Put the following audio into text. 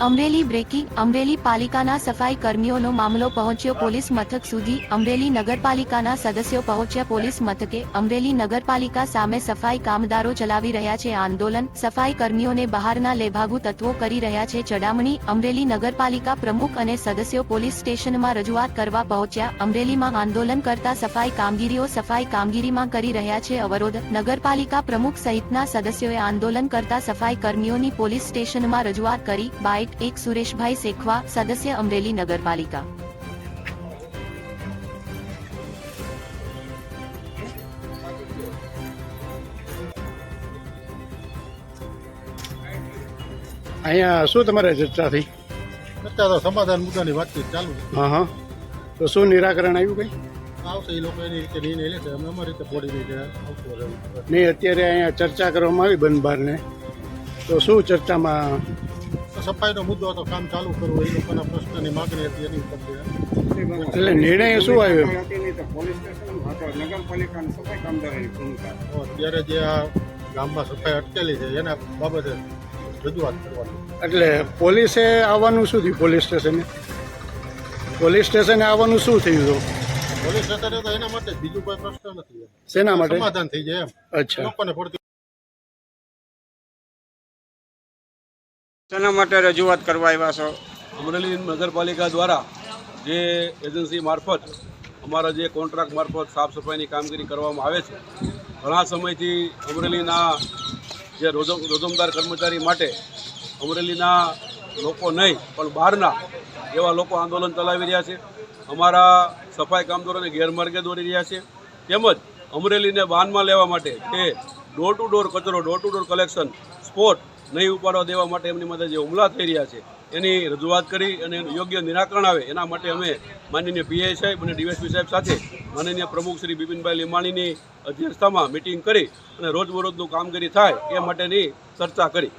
Amreli breaking Amreli પાલિકાના સફાઈ કર્મીઓનો મામલો પહોંચ્યો પોલીસ મથક સુધી અમરેલી નગરપાલિકાના સદસ્યો પહોંચ્યા પોલીસ મથકે અમરેલી નગરપાલિકા સામે સફાઈ કામદારો ચલાવી રહ્યા છે આંદોલન સફાઈ કર્મીઓને બહારના લેભાગુ તત્વો કરી રહ્યા છે ચડામણી અમરેલી નગરપાલિકા પ્રમુખ અને સદસ્યો પોલીસ સ્ટેશનમાં રજૂઆત કરવા પહોંચ્યા અમરેલીમાં આંદોલન કરતા સફાઈ કામગીરીઓ સફાઈ કામગીરીમાં કરી રહ્યા છે અવરોધ નગરપાલિકા પ્રમુખ સહિતના સદસ્યોએ આંદોલન કરતા સફાઈ કર્મીઓની પોલીસ સ્ટેશનમાં રજૂઆત કરી બાઇટ એક સુરેશભાઈ શેખવા સદસ્ય અમરેલી નગરપાલિકા અહીંયા શું તમારે ચર્ચા થઈ? ચર્ચા તો સમાધાન મુદ્દાની વાતચીત ચાલુ છે. હા હા, તો શું નિરાકરણ આવ્યું કઈ? આવશે એ લોકો એની રીતે નિર્ણય લેશે, અમે અમારી રીતે બોડી રીતે આવતું રહેવું. નહીં, અત્યારે અહીંયા ચર્ચા કરવામાં આવી બંધ બારને, તો શું ચર્ચામાં? સફાઈનો મુદ્દો હતો, કામ ચાલુ કરવું એ લોકોના પ્રશ્નની માગણી હતી એની ઉપર એટલે નિર્ણય શું આવ્યો? અત્યારે જે આ ગામમાં સફાઈ અટકેલી છે એના બાબતે રજૂઆત કરવાની. એટલે પોલીસે આવવાનું શું થયું? પોલીસ સ્ટેશને આવવાનું શું થયું? તો પોલીસ સ્ટેશને તો એના માટે બીજું કોઈ પ્રશ્ન નથી, શેના માટે સમાધાન થઈ જાય એમ. અચ્છા, લોકોને પડતી શેના માટે રજૂઆત કરવા આવ્યા છો? અમરેલી નગરપાલિકા દ્વારા જે એજન્સી મારફત અમારા જે કોન્ટ્રાક્ટ મારફત સાફ સફાઈની કામગીરી કરવામાં આવે છે, ઘણા સમયથી અમરેલીના જે રોજમદાર કર્મચારી માટે અમરેલીના લોકો નહીં પણ બહારના એવા લોકો આંદોલન ચલાવી રહ્યા છે. અમારા સફાઈ કામદારોને ગેરમાર્ગે દોરી રહ્યા છે. તેમજ અમરેલીને બાનમાં લેવા માટે કે ડોર ટુ ડોર કચરો door to door collection spot નહીં ઉપાડવા દેવા માટે એમની માટે જે હુમલા થઈ રહ્યા છે એની રજૂઆત કરી અને યોગ્ય નિરાકરણ આવે એના માટે અમે માનનીય પીઆઈ સાહેબ અને ડીવાયએસપી સાહેબ સાથે માનનીય પ્રમુખ શ્રી બિપિનભાઈ લીમાણીની અધ્યક્ષતામાં મિટિંગ કરી અને રોજબરોજનું કામગીરી થાય એ માટેની ચર્ચા કરી.